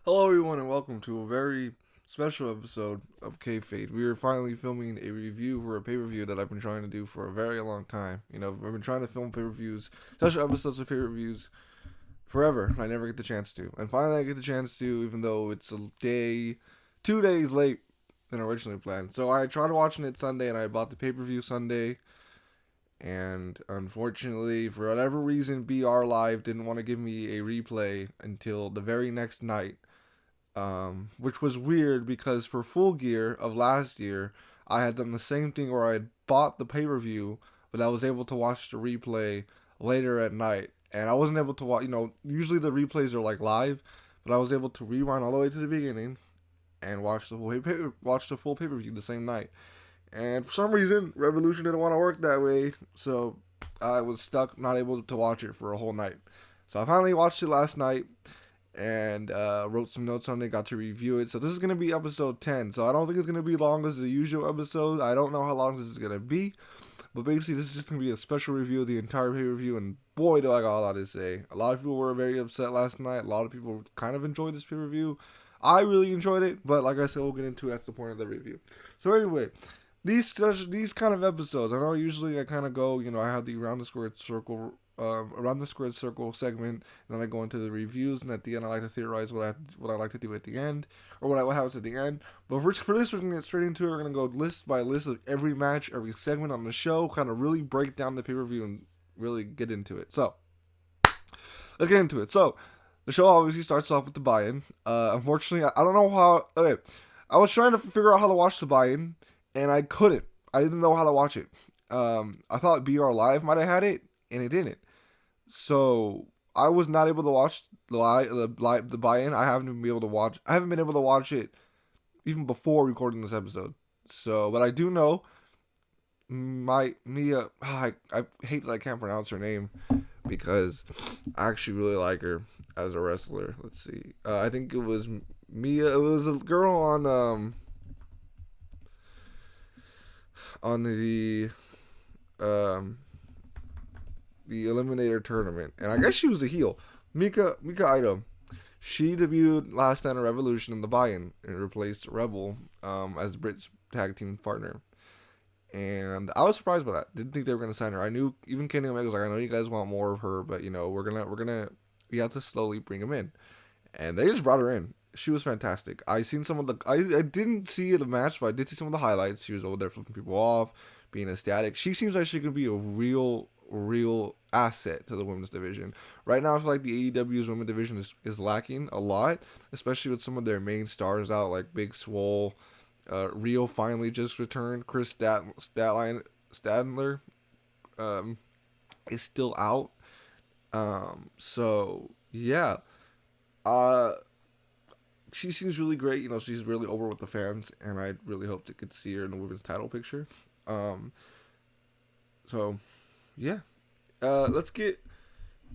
Hello, everyone, and welcome to a very special episode of Kayfabe'd. We are finally filming a review for a pay-per-view that I've been trying to do for a very long time. I've been trying to film pay-per-views, special episodes of pay-per-views, forever. I never get the chance to. And finally, I get the chance to, even though it's 2 days late than originally planned. So I tried watching it Sunday, and I bought the pay-per-view Sunday. And unfortunately, for whatever reason, BR Live didn't want to give me a replay until the very next night. Which was weird because for Full Gear of last year, I had done the same thing where I had bought the pay-per-view, but I was able to watch the replay later at night. And I wasn't able to watch, usually the replays are like live, but I was able to rewind all the way to the beginning and watch the full pay-per-view the same night. And for some reason, Revolution didn't want to work that way, so I was stuck not able to watch it for a whole night. So I finally watched it last night and wrote some notes on it, got to review it. So this is going to be episode 10. So I don't think it's going to be long as the usual episode. I don't know how long this is going to be. But basically, this is just going to be a special review of the entire pay-per-view. And boy, do I got a lot to say. A lot of people were very upset last night. A lot of people kind of enjoyed this pay-per-view. I really enjoyed it. But like I said, we'll get into it. That's the point of the review. So anyway, these kind of episodes, I know usually I kind of go, I have the around the squared circle segment, and then I go into the reviews, and at the end I like to theorize what I like to do at the end, or what happens at the end. But for this, we're gonna get straight into it. We're gonna go list by list of every match, every segment on the show, kind of really break down the pay-per-view and really get into it. So let's get into it. So the show obviously starts off with the buy-in. Unfortunately, I don't know how. Okay, I was trying to figure out how to watch the buy-in, and I couldn't. I didn't know how to watch it. I thought BR Live might have had it, and it didn't. So I was not able to watch the buy-in. I haven't been able to watch it even before recording this episode. So, but I do know Mia. I hate that I can't pronounce her name because I actually really like her as a wrestler. Let's see. I think it was Mia. It was a girl on the Eliminator tournament, and I guess she was a heel. Mika Ito. She debuted last night at Revolution in the buy-in and replaced Rebel as Brit's tag team partner. And I was surprised by that. Didn't think they were gonna sign her. I knew even Kenny Omega was like, I know you guys want more of her, but we have to slowly bring him in. And they just brought her in. She was fantastic. I didn't see the match, but I did see some of the highlights. She was over there flipping people off, being ecstatic. She seems like she could be a real asset to the women's division. Right now, I feel like the AEW's women's division is lacking a lot, especially with some of their main stars out, like Big Swole. Rio finally just returned. Chris Statlander is still out. So yeah. She seems really great. She's really over with the fans, and I really hope to get to see her in the women's title picture. So yeah. Let's get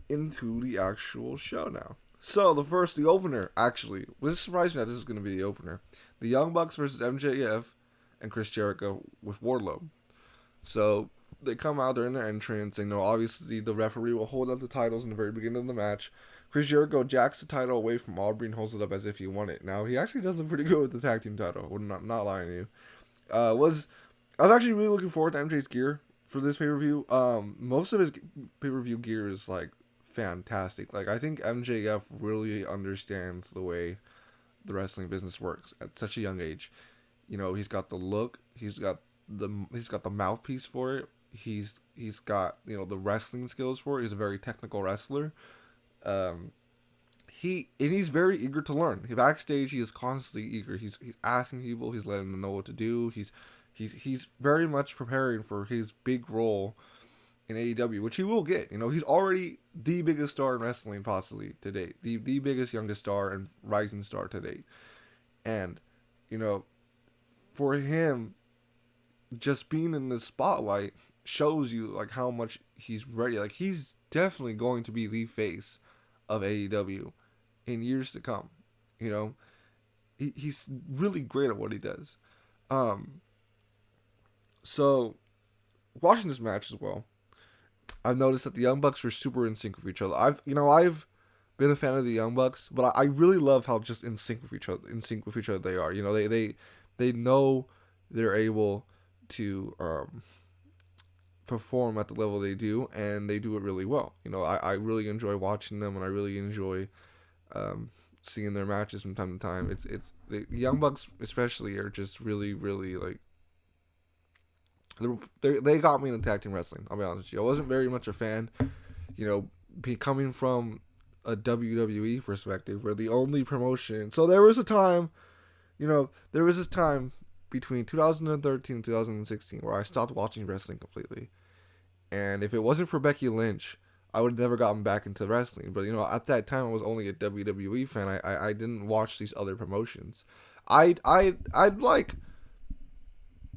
into the actual show now. So the opener, actually, was surprising that this is going to be the opener. The Young Bucks versus MJF and Chris Jericho with Wardlow. So they come out during their entrance, and obviously the referee will hold up the titles in the very beginning of the match. Chris Jericho jacks the title away from Aubrey and holds it up as if he won it. Now, he actually does look pretty good with the tag team title. I'm not lying to you. I was actually really looking forward to MJ's gear for this pay-per-view. Most of his pay-per-view gear is, like, fantastic. Like, I think MJF really understands the way the wrestling business works at such a young age. He's got the look. He's got the mouthpiece for it. He's got, the wrestling skills for it. He's a very technical wrestler. He's very eager to learn. Backstage, he is constantly eager. He's asking people. He's letting them know what to do. He's very much preparing for his big role in AEW, which he will get. He's already the biggest star in wrestling possibly to date. The biggest, youngest star and rising star to date. And, for him, just being in the spotlight shows you, like, how much he's ready. Like, he's definitely going to be the face of AEW in years to come. He's really great at what he does. So watching this match as well, I've noticed that the Young Bucks are super in sync with each other. I've been a fan of the Young Bucks, but I really love how just in sync with each other they are. You know, they know they're able to perform at the level they do, and they do it really well. You know, I really enjoy watching them, and I really enjoy seeing their matches from time to time. It's the Young Bucks especially are just really like they got me into tag team wrestling. I'll be honest with you. I wasn't very much a fan. You know, coming from a WWE perspective, where the only promotion. So there was a time, there was this time between 2013 and 2016 where I stopped watching wrestling completely. And if it wasn't for Becky Lynch, I would have never gotten back into wrestling. But, at that time I was only a WWE fan. I didn't watch these other promotions. I'd like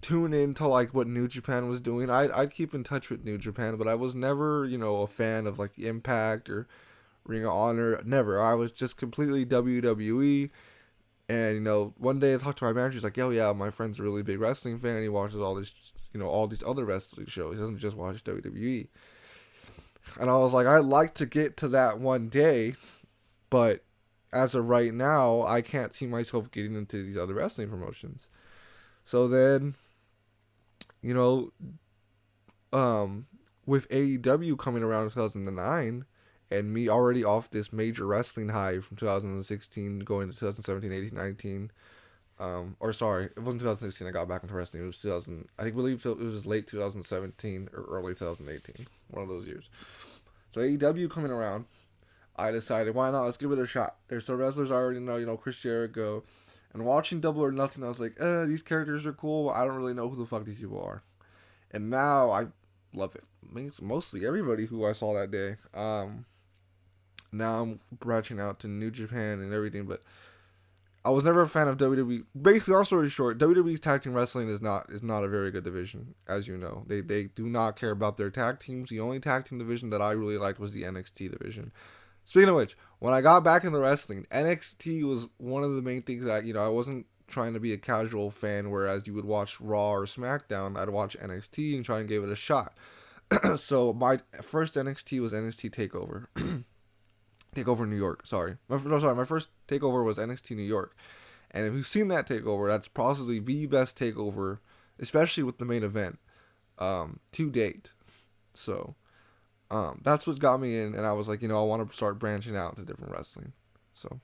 tune into like what New Japan was doing. I'd keep in touch with New Japan, but I was never, a fan of like Impact or Ring of Honor. Never. I was just completely WWE. And, one day I talked to my manager. He's like, "Yo, yeah, my friend's a really big wrestling fan. He watches all this, all these other wrestling shows. He doesn't just watch WWE." And I was like, I'd like to get to that one day, but as of right now, I can't see myself getting into these other wrestling promotions. So then, with AEW coming around in 2009, and me already off this major wrestling high from 2016 going to 2017, 18, 19. Or sorry, it wasn't 2016 I got back into wrestling. It was 2000. I believe it was late 2017 or early 2018. One of those years. So AEW coming around, I decided, why not? Let's give it a shot. There's some wrestlers I already know, Chris Jericho. And watching Double or Nothing, I was like, these characters are cool. I don't really know who the fuck these people are. And now I love it. I mean, it's mostly everybody who I saw that day. Now I'm branching out to New Japan and everything, but I was never a fan of WWE. Basically, long story short, WWE's tag team wrestling is not a very good division, as you know. They do not care about their tag teams. The only tag team division that I really liked was the NXT division. Speaking of which, when I got back into wrestling, NXT was one of the main things that, I wasn't trying to be a casual fan, whereas you would watch Raw or SmackDown. I'd watch NXT and try and give it a shot. So my first NXT was NXT TakeOver. TakeOver New York, sorry. My first TakeOver was NXT New York. And if you've seen that TakeOver, that's possibly the best TakeOver, especially with the main event, to date. So, that's what got me in, and I was like, I want to start branching out to different wrestling. So,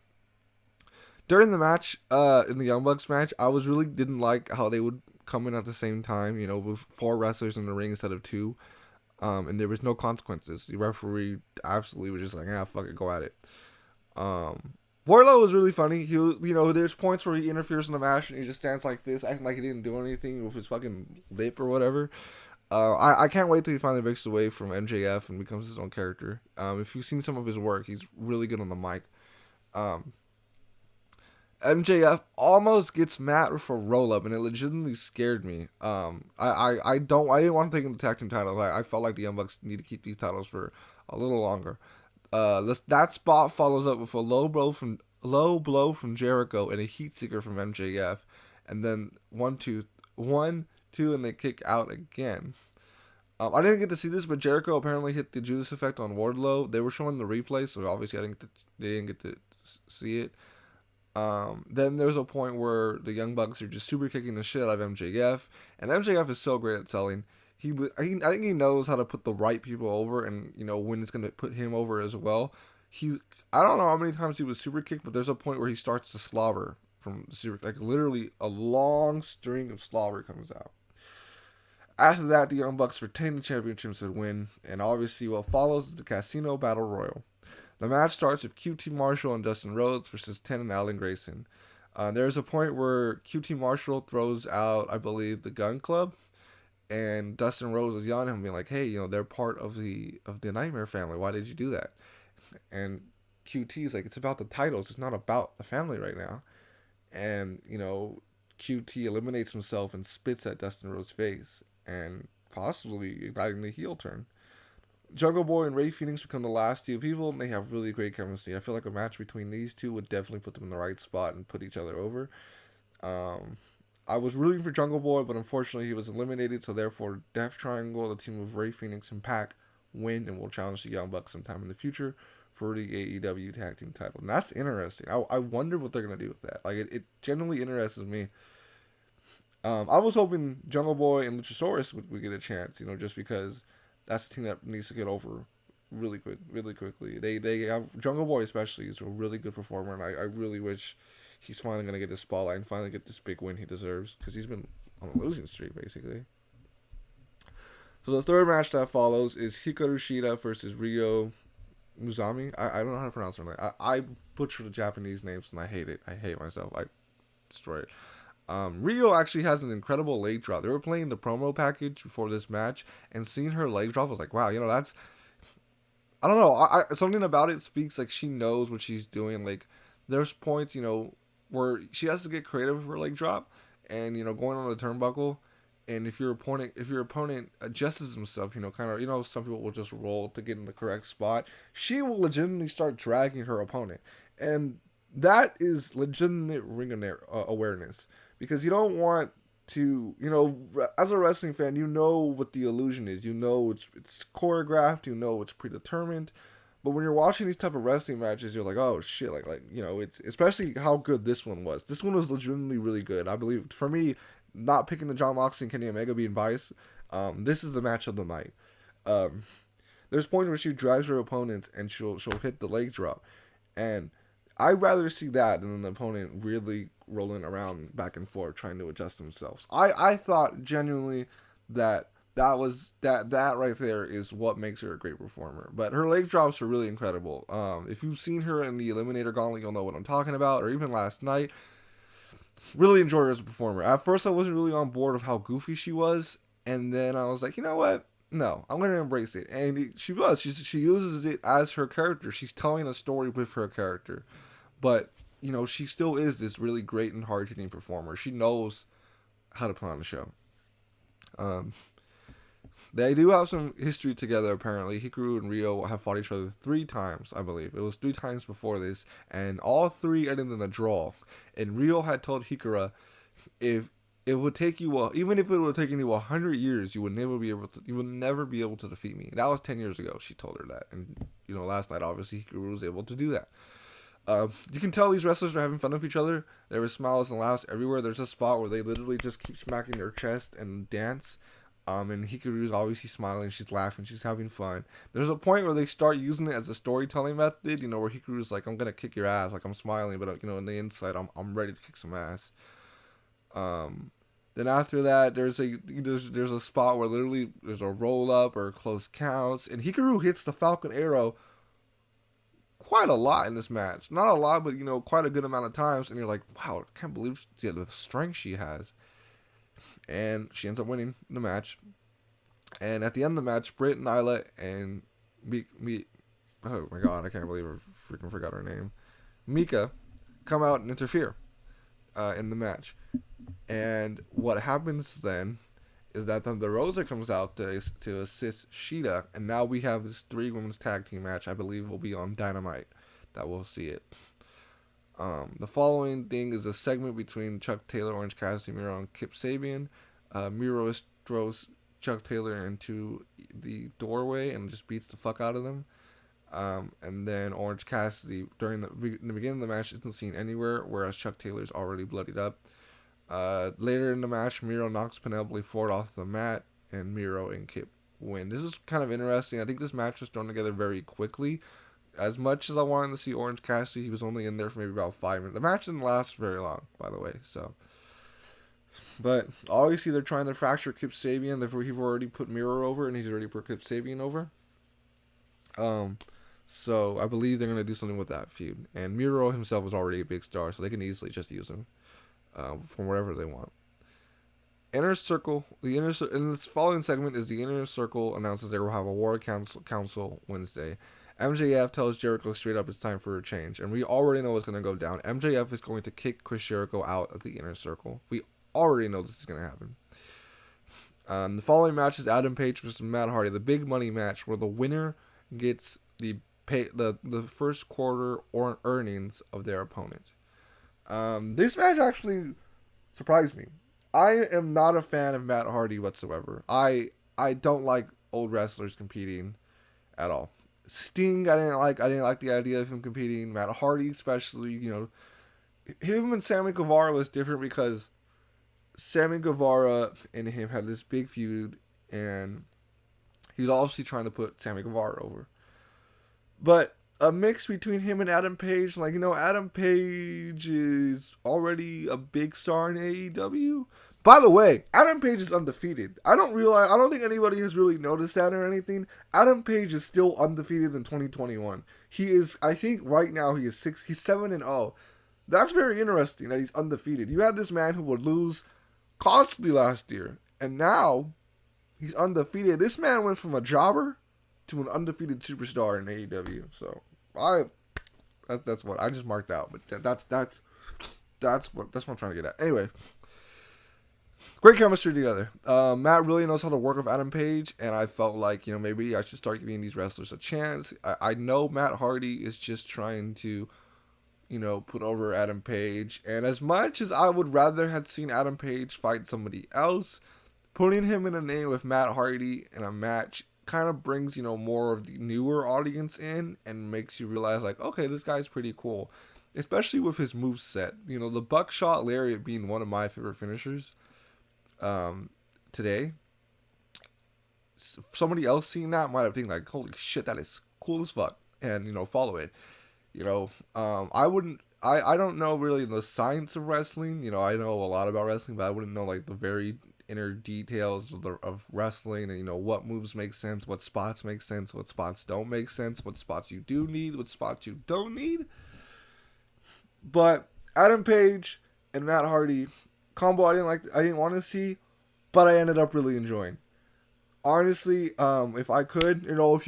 during the match, in the Young Bucks match, I really didn't like how they would come in at the same time, with 4 wrestlers in the ring instead of 2. And there was no consequences. The referee absolutely was just like, fuck it, go at it. Wardlow was really funny. He, there's points where he interferes in the match and he just stands like this, acting like he didn't do anything with his fucking lip or whatever. I can't wait till he finally breaks away from MJF and becomes his own character. If you've seen some of his work, he's really good on the mic. MJF almost gets Matt for a roll up, and it legitimately scared me. I didn't want to take in the tag team title. I felt like the Young Bucks need to keep these titles for a little longer. That spot follows up with a low blow from Jericho and a heat seeker from MJF, and then 1, 2, and they kick out again. I didn't get to see this, but Jericho apparently hit the Judas effect on Wardlow. They were showing the replay, so obviously they didn't get to see it. Then there's a point where the Young Bucks are just super kicking the shit out of MJF, and MJF is so great at selling. I think he knows how to put the right people over, and when it's gonna put him over as well. I don't know how many times he was super kicked, but there's a point where he starts to slobber from super, like literally a long string of slobber comes out. After that, the Young Bucks retain the championships and win, and obviously what follows is the Casino Battle Royal. The match starts with QT Marshall and Dustin Rhodes versus 10 and Alan Grayson. There's a point where QT Marshall throws out, I believe, the Gun Club, and Dustin Rhodes was yelling at him, being like, "Hey, they're part of the Nightmare family. Why did you do that?" And QT's like, "It's about the titles. It's not about the family right now." And QT eliminates himself and spits at Dustin Rhodes' face, and possibly igniting the heel turn. Jungle Boy and Ray Phoenix become the last 2 people, and they have really great chemistry. I feel like a match between these 2 would definitely put them in the right spot and put each other over. I was rooting for Jungle Boy, but unfortunately he was eliminated, so therefore Death Triangle, the team of Ray Phoenix and Pac, win and will challenge the Young Bucks sometime in the future for the AEW Tag Team title. And that's interesting. I wonder what they're going to do with that. Like, it genuinely interests me. I was hoping Jungle Boy and Luchasaurus would get a chance, just because that's the team that needs to get over really quickly. They have Jungle Boy especially is a really good performer, and I really wish he's finally going to get this spotlight and finally get this big win he deserves, because he's been on a losing streak, basically. So the third match that follows is Hikarushita versus Rio Muzami. I don't know how to pronounce her name. I butcher the Japanese names, and I hate it. I hate myself. I destroy it. Rio actually has an incredible leg drop. They were playing the promo package before this match, and seeing her leg drop, I was like, wow, that's... I don't know. Something about it speaks like she knows what she's doing. Like, there's points, where she has to get creative with her leg drop, and, going on the turnbuckle. And if your opponent adjusts himself, kind of, some people will just roll to get in the correct spot. She will legitimately start dragging her opponent. And that is legitimate ring awareness. Because you don't want to, as a wrestling fan, you know what the illusion is. You know it's choreographed. You know it's predetermined. But when you're watching these type of wrestling matches, you're like, oh shit, it's especially how good this one was. This one was legitimately really good. I believe, for me, not picking the John Moxley and Kenny Omega being biased, this is the match of the night. There's points where she drags her opponents and she'll hit the leg drop, and I'd rather see that than the opponent really rolling around back and forth trying to adjust themselves. I thought genuinely that right there is what makes her a great performer. But her leg drops are really incredible. If you've seen her in the Eliminator Gauntlet, you'll know what I'm talking about, or even last night. Really enjoy her as a performer. At first, I wasn't really on board of how goofy she was, and then I was like, you know what? No, I'm going to embrace it. And she uses it as her character. She's telling a story with her character. But, she still is this really great and hard-hitting performer. She knows how to put on a show. They do have some history together, apparently. Hikaru and Rio have fought each other 3 times, I believe. It was 3 times before this, and all 3 ended in a draw. And Rio had told Hikaru, if it would take you, even if it would have taken you 100 years, you would never be able to defeat me. That was 10 years ago. She told her that, and last night, obviously, Hikaru was able to do that. You can tell these wrestlers are having fun with each other. There were smiles and laughs everywhere. There's a spot where they literally just keep smacking their chest and dance. And Hikaru's obviously smiling, she's laughing, she's having fun. There's a point where they start using it as a storytelling method, where Hikaru's like, I'm gonna kick your ass, like I'm smiling, but in the inside, I'm ready to kick some ass. Then after that, there's a spot where literally there's a roll up or close counts, and Hikaru hits the Falcon Arrow quite a lot in this match. Not a lot, but quite a good amount of times, and you're like, wow, I can't believe the strength she has. And she ends up winning the match. And at the end of the match, Britt, Nyla, and oh my god, I can't believe I freaking forgot her name. Mika come out and interfere in the match. And what happens then is that Thunder Rosa comes out to assist Shida. And now we have this 3 women's tag team match. I believe will be on Dynamite that we'll see it. The following thing is a segment between Chuck Taylor, Orange Cassidy, Miro, and Kip Sabian. Miro throws Chuck Taylor into the doorway and just beats the fuck out of them. And then Orange Cassidy, during the beginning of the match, isn't seen anywhere, whereas Chuck Taylor's already bloodied up. Later in the match, Miro knocks Penelope Ford off the mat, and Miro and Kip win. This is kind of interesting. I think this match was thrown together very quickly. As much as I wanted to see Orange Cassidy, he was only in there for maybe about 5 minutes. The match didn't last very long, by the way. But obviously they're trying to fracture Kip Sabian. They've already put Miro over, and he's already put Kip Sabian over. So I believe they're gonna do something with that feud. And Miro himself was already a big star, so they can easily just use him from wherever they want. Inner Circle. In this following segment is the Inner Circle announces they will have a War Council Wednesday. MJF tells Jericho straight up it's time for a change, and we already know what's going to go down. MJF is going to kick Chris Jericho out of the Inner Circle. We already know this is going to happen. The following match is Adam Page versus Matt Hardy, the big money match where the winner gets the first quarter or earnings of their opponent. This match actually surprised me. I am not a fan of Matt Hardy whatsoever. I don't like old wrestlers competing at all. Sting, I didn't like. I didn't like the idea of him competing. Matt Hardy, especially, him and Sammy Guevara was different because Sammy Guevara and him had this big feud, and he was obviously trying to put Sammy Guevara over. But a mix between him and Adam Page, Adam Page is already a big star in AEW. By the way, Adam Page is undefeated. I don't think anybody has really noticed that or anything. Adam Page is still undefeated in 2021. He is, I think right now he's 7-0. That's very interesting that he's undefeated. You had this man who would lose constantly last year, and now he's undefeated. This man went from a jobber to an undefeated superstar in AEW. So that's what I just marked out. But that's what I'm trying to get at. Anyway, great chemistry together. Matt really knows how to work with Adam Page, and I felt like maybe I should start giving these wrestlers a chance. I know Matt Hardy is just trying to put over Adam Page, and as much as I would rather have seen Adam Page fight somebody else, putting him in a name with Matt Hardy in a match kind of brings more of the newer audience in and makes you realize like, okay, this guy's pretty cool, especially with his moveset. The buckshot lariat being one of my favorite finishers today. Somebody else seeing that might have think like, holy shit, that is cool as fuck, and follow it. I don't know really the science of wrestling. I know a lot about wrestling, but I wouldn't know like the very inner details of wrestling, and what moves make sense, what spots make sense, what spots don't make sense, what spots you do need, what spots you don't need. But Adam Page and Matt Hardy combo I didn't want to see, but I ended up really enjoying. Honestly, if I could, if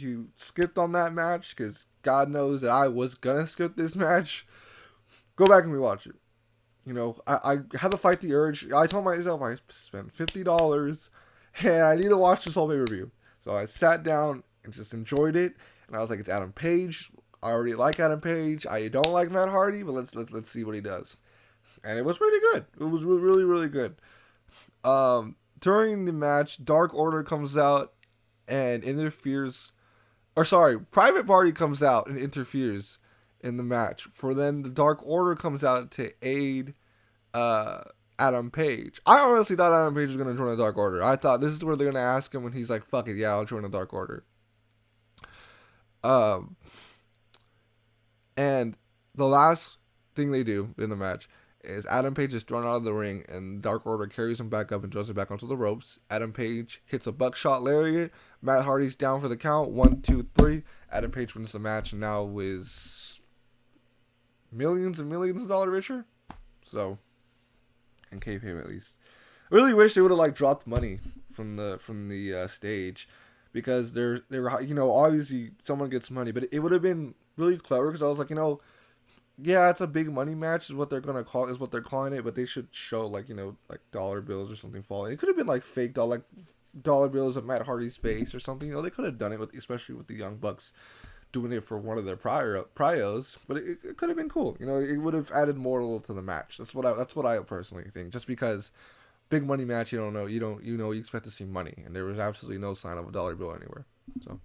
you skipped on that match, because God knows that I was gonna skip this match, go back and rewatch it. I had to fight the urge. I told myself I spent $50 and I need to watch this whole pay-per-view. So I sat down and just enjoyed it, and I was like, it's Adam Page. I already like Adam Page. I don't like Matt Hardy, but let's see what he does. And it was pretty good. It was really, really good. During the match, Dark Order comes out and interferes. Private Party comes out and interferes in the match. For then the Dark Order comes out to aid Adam Page. I honestly thought Adam Page was going to join the Dark Order. I thought this is where they're going to ask him when he's like, fuck it, yeah, I'll join the Dark Order. And the last thing they do in the match is Adam Page is thrown out of the ring, and Dark Order carries him back up and throws him back onto the ropes. Adam Page hits a buckshot lariat. Matt Hardy's down for the count. 1, 2, 3. Adam Page wins the match and now is millions and millions of dollars richer. So, in Kayfabe at least. I really wish they would have dropped money from the stage, because they were obviously someone gets money, but it would have been really clever, because I was like, yeah, it's a big money match is what they're calling it, but they should show like dollar bills or something falling. It could have been like fake dollar bills of Matt Hardy's face or something. They could have done it especially with the Young Bucks doing it for one of their prios, but it could have been cool. It would have added more to the match. That's what I personally think. Just because big money match, you expect to see money, and there was absolutely no sign of a dollar bill anywhere. So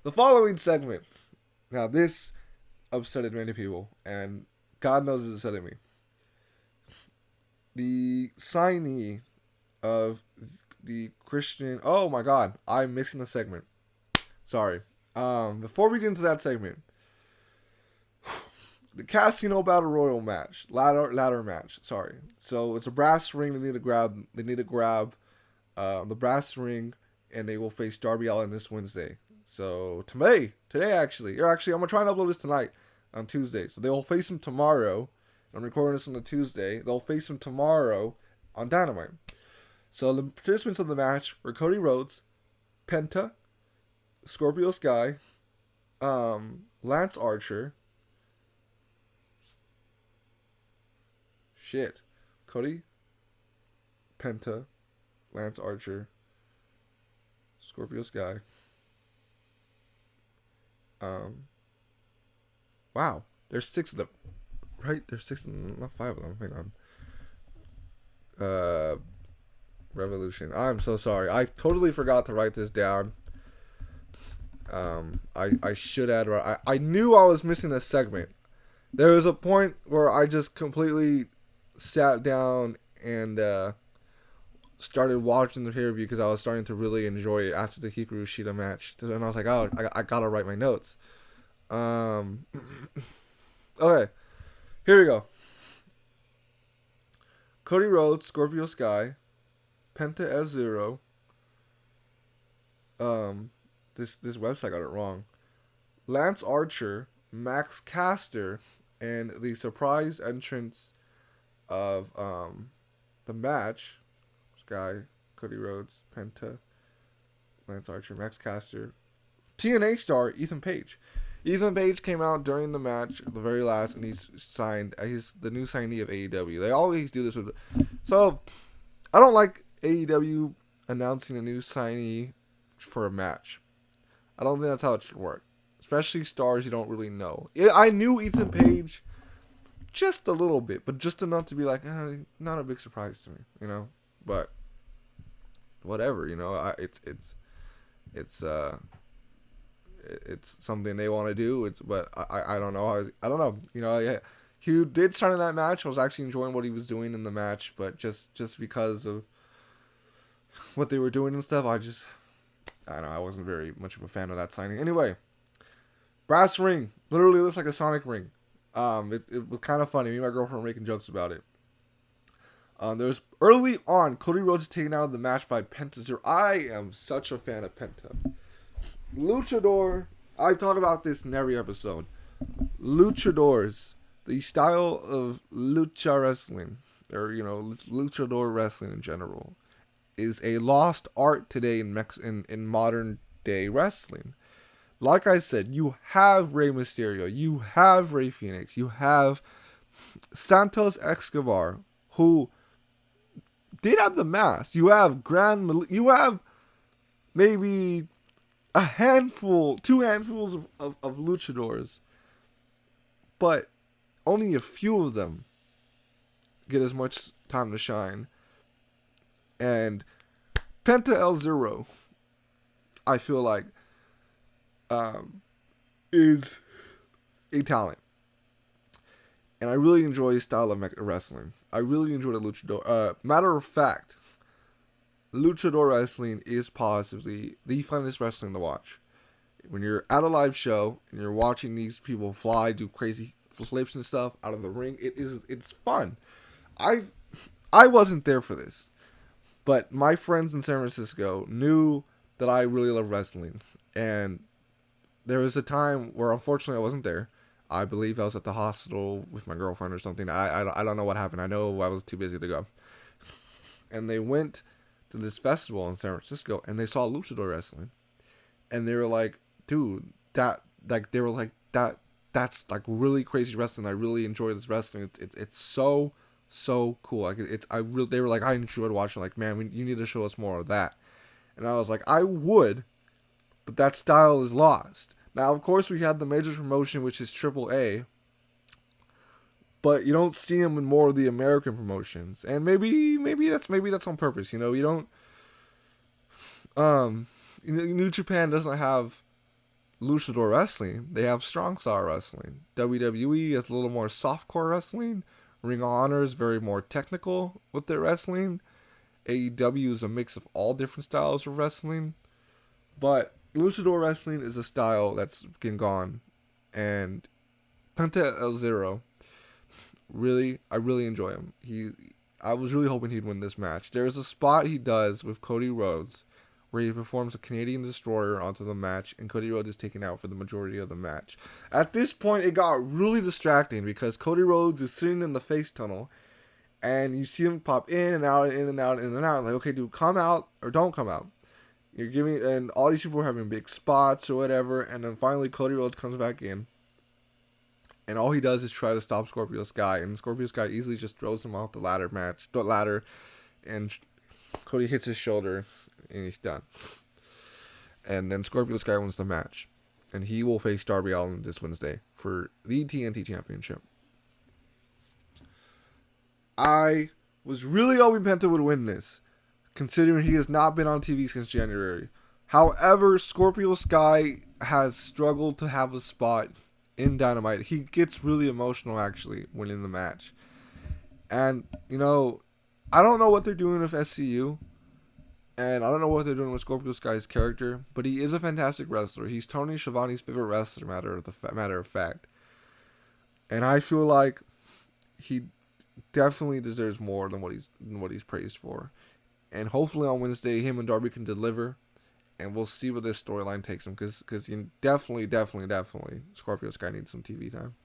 the following segment, now this upsetted many people, and God knows it's upsetting me. The signee of the Christian. Oh my God, I'm missing a segment. Sorry. Before we get into that segment, the Casino Battle Royal match, ladder match. Sorry. So it's a brass ring. They need to grab the brass ring, and they will face Darby Allin this Wednesday. So today actually, I'm gonna try and upload this tonight on Tuesday. So they'll face him tomorrow. I'm recording this on a Tuesday. They'll face him tomorrow on Dynamite. So the participants of the match were Cody Rhodes, Penta, Scorpio Sky, Lance Archer. Cody, Penta, Lance Archer, Scorpio Sky. Wow, there's 6 of them, right? There's 6 of them, not 5 of them. Hang on. Revolution. I'm so sorry. I totally forgot to write this down. I should add, or I knew I was missing a segment. There was a point where I just completely sat down and started watching the pay-per-view because I was starting to really enjoy it after the Hikarushita match. And I was like, oh, I gotta write my notes. Okay, here we go. Cody Rhodes, Scorpio Sky, Penta S0. This website got it wrong. Lance Archer, Max Caster, and the surprise entrance of the match. Sky, Cody Rhodes, Penta, Lance Archer, Max Caster, TNA star Ethan Page. Ethan Page came out during the match, the very last, and he's signed. He's the new signee of AEW. They always do this with. So, I don't like AEW announcing a new signee for a match. I don't think that's how it should work, especially stars you don't really know. I knew Ethan Page just a little bit, but just enough to be like, not a big surprise to me, you know. But whatever, you know. It's something they want to do. But I don't know. I don't know. You know, yeah, he did start in that match. I was actually enjoying what he was doing in the match, but just because of what they were doing and stuff, I don't know. I wasn't very much of a fan of that signing. Anyway, brass ring literally looks like a Sonic ring. It was kind of funny. Me and my girlfriend were making jokes about it. There's early on, Cody Rhodes is taken out of the match by Penta Zero. I am such a fan of Penta. Luchador, I talk about this in every episode. Luchadors, the style of lucha wrestling, or luchador wrestling in general, is a lost art today in modern day wrestling. Like I said, you have Rey Mysterio, you have Rey Fenix, you have Santos Escobar, who did have the mask. You have you have maybe two handfuls of luchadors, but only a few of them get as much time to shine. And Penta L0, I feel like, is a talent. And I really enjoy his style of wrestling. I really enjoy the luchador. Matter of fact, luchador wrestling is possibly the funnest wrestling to watch. When you're at a live show and you're watching these people fly, do crazy flips and stuff out of the ring, it's fun. I wasn't there for this, but my friends in San Francisco knew that I really love wrestling, and there was a time where unfortunately I wasn't there. I believe I was at the hospital with my girlfriend or something. I don't know what happened. I know I was too busy to go. And they went to this festival in San Francisco, and they saw luchador wrestling, and they were like, "Dude, that's like really crazy wrestling. I really enjoy this wrestling. It's so cool. Like they were like, I enjoyed watching. Like, man, you need to show us more of that." And I was like, I would, but that style is lost. Now, of course, we had the major promotion, which is AAA, but you don't see them in more of the American promotions, and maybe that's on purpose. You know, you don't. New Japan doesn't have luchador wrestling; they have strong style wrestling. WWE has a little more softcore wrestling. Ring of Honor is very more technical with their wrestling. AEW is a mix of all different styles of wrestling, but luchador wrestling is a style that's been gone, and Penta L0. I really enjoy him. I was really hoping he'd win this match. There's a spot he does with Cody Rhodes where he performs a Canadian Destroyer onto the match, and Cody Rhodes is taken out for the majority of the match. At this point, it got really distracting because Cody Rhodes is sitting in the face tunnel, and you see him pop in and out, in and out, in and out. Like, okay, dude, come out or don't come out. You're giving, and all these people are having big spots or whatever, and then finally Cody Rhodes comes back in. And all he does is try to stop Scorpio Sky, and Scorpio Sky easily just throws him off the ladder, and Cody hits his shoulder, and he's done. And then Scorpio Sky wins the match, and he will face Darby Allin this Wednesday for the TNT Championship. I was really hoping Penta would win this, considering he has not been on TV since January. However, Scorpio Sky has struggled to have a spot in Dynamite. He gets really emotional actually when in the match. And, I don't know what they're doing with SCU. And I don't know what they're doing with Scorpio Sky's character. But he is a fantastic wrestler. He's Tony Schiavone's favorite wrestler, matter of fact. And I feel like he definitely deserves more than what he's praised for. And hopefully on Wednesday, him and Darby can deliver. And we'll see where this storyline takes him. Because definitely, Scorpio Sky needs some TV time.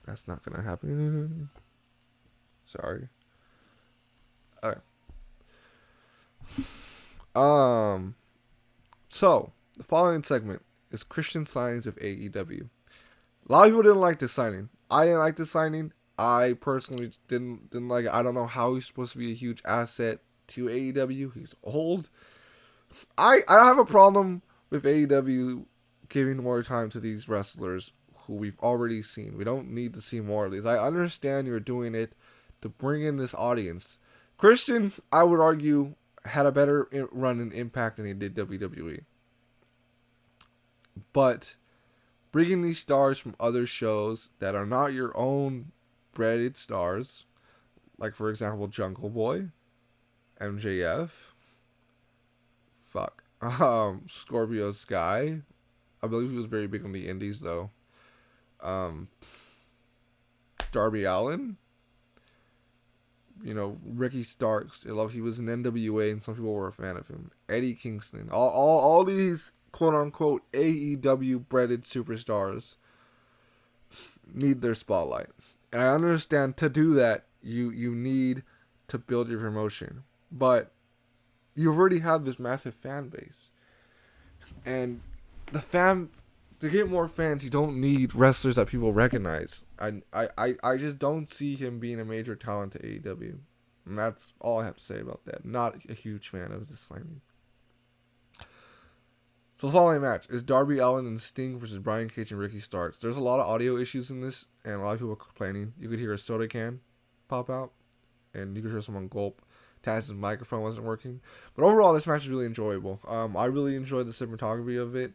That's not going to happen. Sorry. Alright. So, the following segment is Christian signings of AEW. A lot of people didn't like this signing. I didn't like this signing. I personally didn't like it. I don't know how he's supposed to be a huge asset to AEW. He's old. I have a problem with AEW giving more time to these wrestlers who we've already seen. We don't need to see more of these. I understand you're doing it to bring in this audience. Christian, I would argue, had a better run and impact than he did WWE. But bringing these stars from other shows that are not your own breaded stars, like for example Jungle Boy, MJF, Scorpio Sky. I believe he was very big on the indies though. Darby Allin, Ricky Starks. He was in NWA and some people were a fan of him. Eddie Kingston. All these quote unquote AEW breaded superstars need their spotlight. And I understand to do that you need to build your promotion. But you already have this massive fan base. And to get more fans, you don't need wrestlers that people recognize. I just don't see him being a major talent to AEW. And that's all I have to say about that. Not a huge fan of this signing. So the following match is Darby Allin and Sting versus Brian Cage and Ricky Starks. There's a lot of audio issues in this, and a lot of people are complaining. You could hear a soda can pop out, and you could hear someone gulp. Taz's microphone wasn't working. But overall, this match is really enjoyable. I really enjoyed the cinematography of it.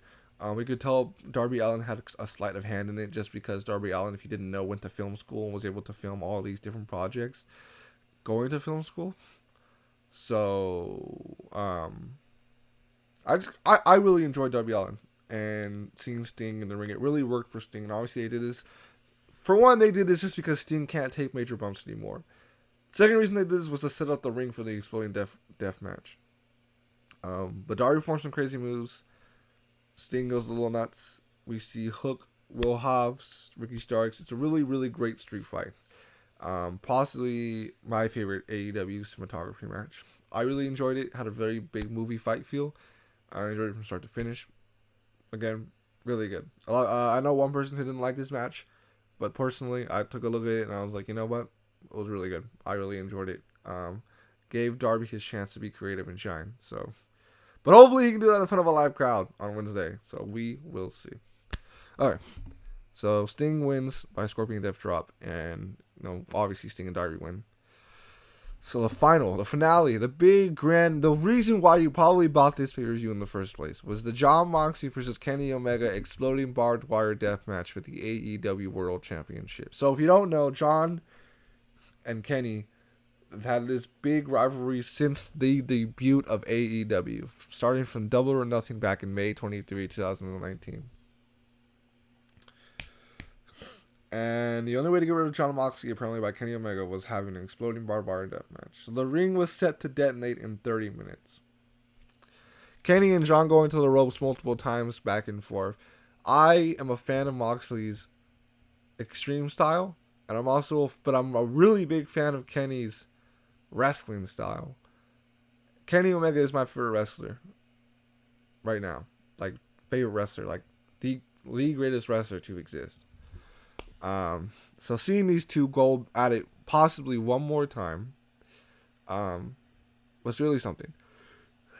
We could tell Darby Allin had a sleight of hand in it just because Darby Allin, if you didn't know, went to film school and was able to film all these different projects going to film school. So, I really enjoyed Darby Allin and seeing Sting in the ring. It really worked for Sting. And obviously they did this. For one, they did this just because Sting can't take major bumps anymore. Second reason they did this was to set up the ring for the Exploding Death match. But Darby performed some crazy moves. Sting goes a little nuts. We see Hook, Will Hobbs, Ricky Starks. It's a really, really great street fight. Possibly my favorite AEW cinematography match. I really enjoyed it. Had a very big movie fight feel. I enjoyed it from start to finish. Again, really good. I know one person who didn't like this match, but personally, I took a look at it and I was like, you know what? It was really good. I really enjoyed it. Gave Darby his chance to be creative and shine. So, but hopefully he can do that in front of a live crowd on Wednesday. So we will see. All right. So Sting wins by Scorpion Death Drop, and obviously Sting and Darby win. So the finale, the big grand, the reason why you probably bought this pay-per-view in the first place was the Jon Moxley versus Kenny Omega exploding barbed wire death match for the AEW World Championship. So if you don't know, Jon and Kenny have had this big rivalry since the debut of AEW, starting from Double or Nothing back in May 23, 2019. And the only way to get rid of Jon Moxley, apparently by Kenny Omega, was having an exploding barbed wire death match. So the ring was set to detonate in 30 minutes. Kenny and Jon go into the ropes multiple times back and forth. I am a fan of Moxley's extreme style, and I'm a really big fan of Kenny's wrestling style. Kenny Omega is my favorite wrestler right now. Like, favorite wrestler. Like, the greatest wrestler to exist. So seeing these two go at it possibly one more time was really something.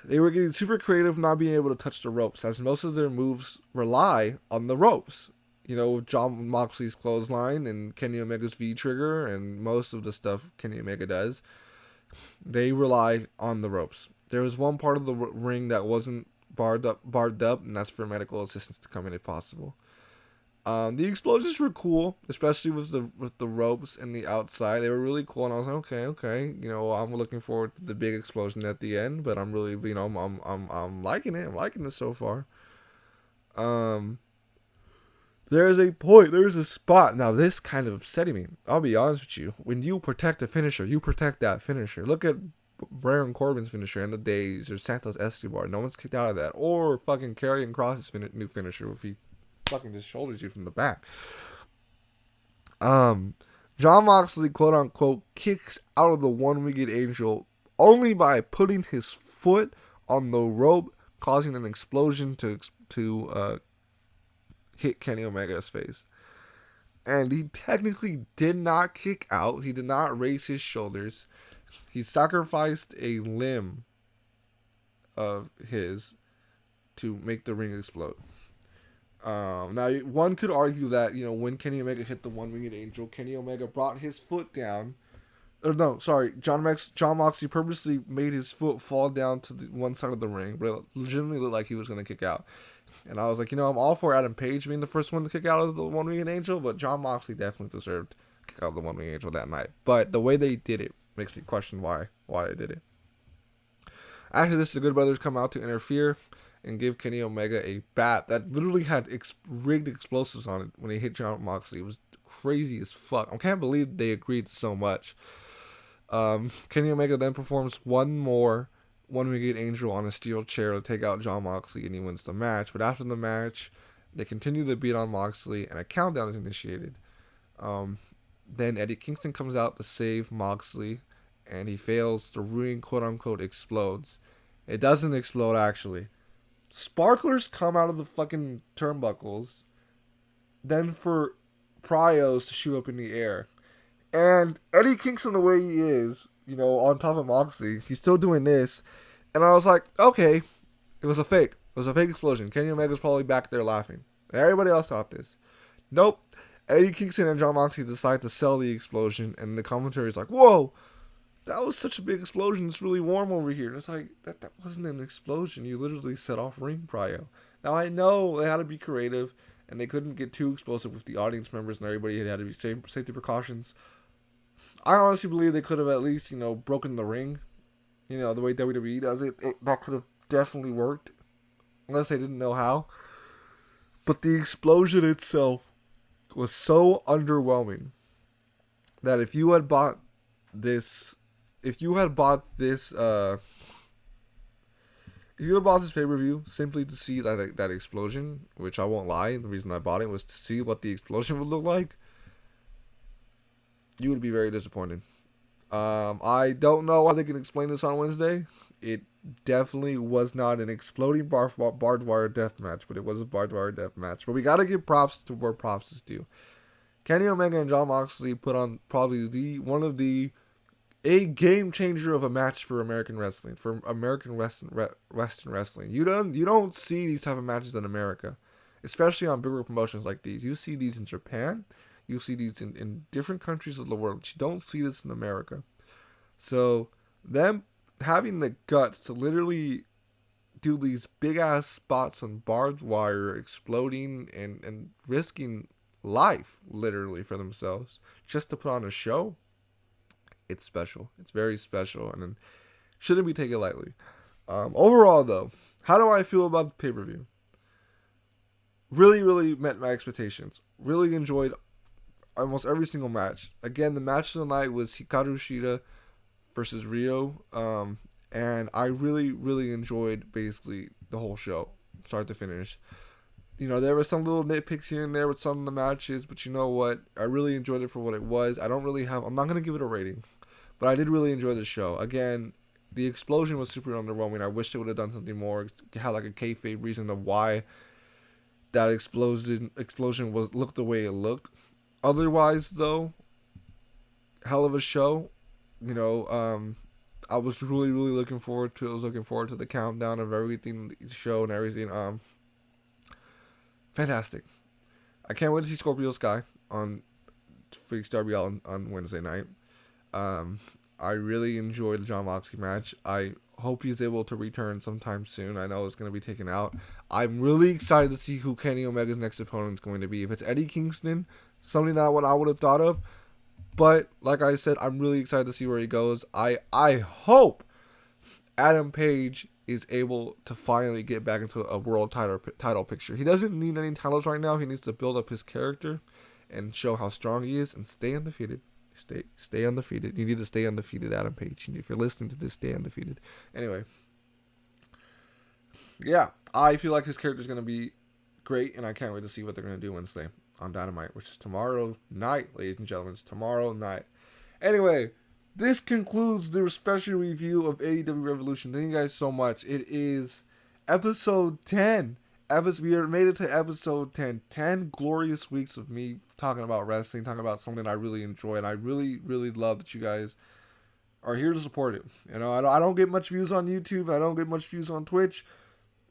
They were getting super creative, not being able to touch the ropes, as most of their moves rely on the ropes. Jon Moxley's clothesline and Kenny Omega's V-trigger and most of the stuff Kenny Omega does, they rely on the ropes. There was one part of the ring that wasn't barbed up, and that's for medical assistance to come in if possible. The explosions were cool, especially with the ropes and the outside. They were really cool, and I was like, okay. You know, I'm looking forward to the big explosion at the end, but I'm really, you know, I'm liking it. I'm liking it so far. There's a point. There's a spot. Now, this kind of upsetting me. I'll be honest with you. When you protect a finisher, you protect that finisher. Look at Baron Corbin's finisher in the days, or Santos Escobar. No one's kicked out of that. Or fucking Karrion Kross's new finisher if he fucking just shoulders you from the back. Jon Moxley, quote unquote, kicks out of the one-winged angel only by putting his foot on the rope, causing an explosion to hit Kenny Omega's face. And he technically did not kick out. He did not raise his shoulders. He sacrificed a limb of his to make the ring explode. Now, one could argue that, you know, when Kenny Omega hit the one-winged angel, Kenny Omega brought his foot down. Jon Moxley purposely made his foot fall down to the one side of the ring, but it legitimately looked like he was going to kick out. And I was like, you know, I'm all for Adam Page being the first one to kick out of the one-winged angel, but Jon Moxley definitely deserved to kick out of the one-winged angel that night. But the way they did it makes me question why they did it. After this, the Good Brothers come out to interfere and give Kenny Omega a bat that literally had rigged explosives on it when they hit Jon Moxley. It was crazy as fuck. I can't believe they agreed so much. Kenny Omega then performs one more one-winged angel on a steel chair to take out Jon Moxley, and he wins the match. But after the match, they continue to beat on Moxley, and a countdown is initiated. Then Eddie Kingston comes out to save Moxley, and he fails. The ring, quote-unquote, explodes. It doesn't explode, actually. Sparklers come out of the fucking turnbuckles, then for Pryos to shoot up in the air. And Eddie Kingston, the way he is, you know, on top of Moxley, he's still doing this. And I was like, okay, it was a fake. It was a fake explosion. Kenny Omega's probably back there laughing. And everybody else thought this. Nope. Eddie Kingston and Jon Moxley decide to sell the explosion, and the commentary is like, whoa, that was such a big explosion. It's really warm over here. And it's like, that wasn't an explosion. You literally set off ring prio. Now, I know they had to be creative, and they couldn't get too explosive with the audience members, and everybody had to be safety precautions. I honestly believe they could have at least, you know, broken the ring. You know, the way WWE does it. That could have definitely worked. Unless they didn't know how. But the explosion itself was so underwhelming that if you had bought this pay-per-view simply to see that explosion, which I won't lie, the reason I bought it was to see what the explosion would look like, you would be very disappointed. I don't know how they can explain this on Wednesday. It definitely was not an exploding barbed wire death match, but it was a barbed wire death match. But we got to give props to where props is due. Kenny Omega and Jon Moxley put on probably a game changer of a match for American wrestling, for American Western wrestling. You don't see these type of matches in America, especially on bigger promotions like these. You see these in Japan. You see these in different countries of the world. You don't see this in America. So them having the guts to literally do these big ass spots on barbed wire, exploding and risking life literally for themselves just to put on a show, it's special. It's very special, and shouldn't be taken lightly. Overall, though, how do I feel about the pay-per-view? Really, really met my expectations. Really enjoyed almost every single match. Again, the match of the night was Hikarushita versus Rio, and I really, really enjoyed basically the whole show, start to finish. You know, there were some little nitpicks here and there with some of the matches, but you know what? I really enjoyed it for what it was. I'm not going to give it a rating, but I did really enjoy the show. Again, the explosion was super underwhelming. I wish they would have done something more, had like a kayfabe reason of why that explosion looked the way it looked. Otherwise, though, hell of a show. You know, I was really, really looking forward to it. I was looking forward to the countdown of everything, the show and everything. Fantastic. I can't wait to see Scorpio Sky on Freaks WL on Wednesday night. I really enjoyed the Jon Moxley match. I hope he's able to return sometime soon. I know it's going to be taken out. I'm really excited to see who Kenny Omega's next opponent is going to be. If it's Eddie Kingston, something that what I would have thought of. But like I said, I'm really excited to see where he goes. I hope Adam Page is able to finally get back into a world title picture. He doesn't need any titles right now. He needs to build up his character and show how strong he is and stay undefeated. Stay undefeated. You need to stay undefeated, Adam Page. If you're listening to this, stay undefeated. Anyway, yeah, I feel like his character is going to be great, and I can't wait to see what they're going to do Wednesday on Dynamite, which is tomorrow night, ladies and gentlemen. It's tomorrow night. Anyway, this concludes the special review of AEW Revolution. Thank you guys so much. It is episode 10. We are made it to episode 10. 10 glorious weeks of me talking about wrestling, talking about something I really enjoy, and I really, really love that you guys are here to support it. You know, I don't get much views on YouTube. I don't get much views on Twitch,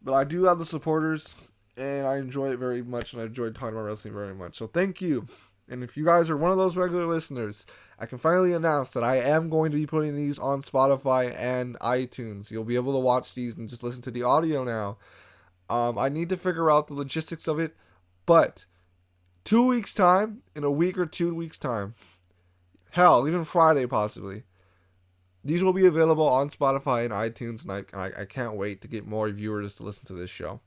but I do have the supporters, and I enjoy it very much, and I enjoy talking about wrestling very much. So thank you. And if you guys are one of those regular listeners, I can finally announce that I am going to be putting these on Spotify and iTunes. You'll be able to watch these and just listen to the audio now. I need to figure out the logistics of it, but 2 weeks time, in a week or 2 weeks time, hell, even Friday possibly, these will be available on Spotify and iTunes, and I can't wait to get more viewers to listen to this show.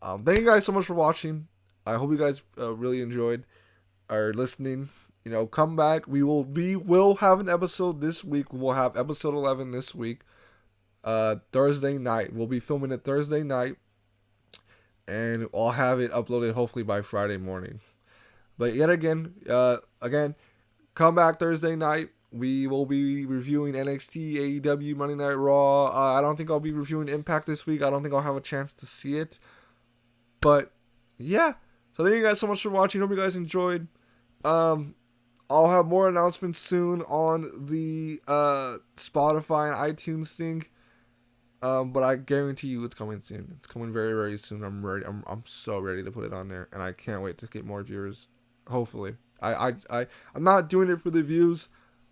Thank you guys so much for watching. I hope you guys really enjoyed our listening. You know, come back. We will have an episode this week. We will have episode 11 this week. Thursday night. We'll be filming it Thursday night, and I'll have it uploaded hopefully by Friday morning. But yet again, come back Thursday night. We will be reviewing NXT, AEW, Monday Night Raw. I don't think I'll be reviewing Impact this week. I don't think I'll have a chance to see it. But yeah, so thank you guys so much for watching. Hope you guys enjoyed. I'll have more announcements soon on the Spotify and iTunes thing. But I guarantee you it's coming soon. It's coming very, very soon. I'm ready. I'm so ready to put it on there, and I can't wait to get more viewers. Hopefully, I'm not doing it for the views,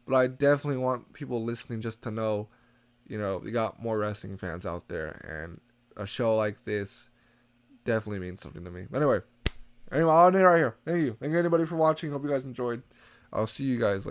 but I definitely want people listening just to know, you know, we got more wrestling fans out there, and a show like this definitely means something to me. Anyway, I'll end it right here. Thank you. Thank you anybody for watching. Hope you guys enjoyed. I'll see you guys later.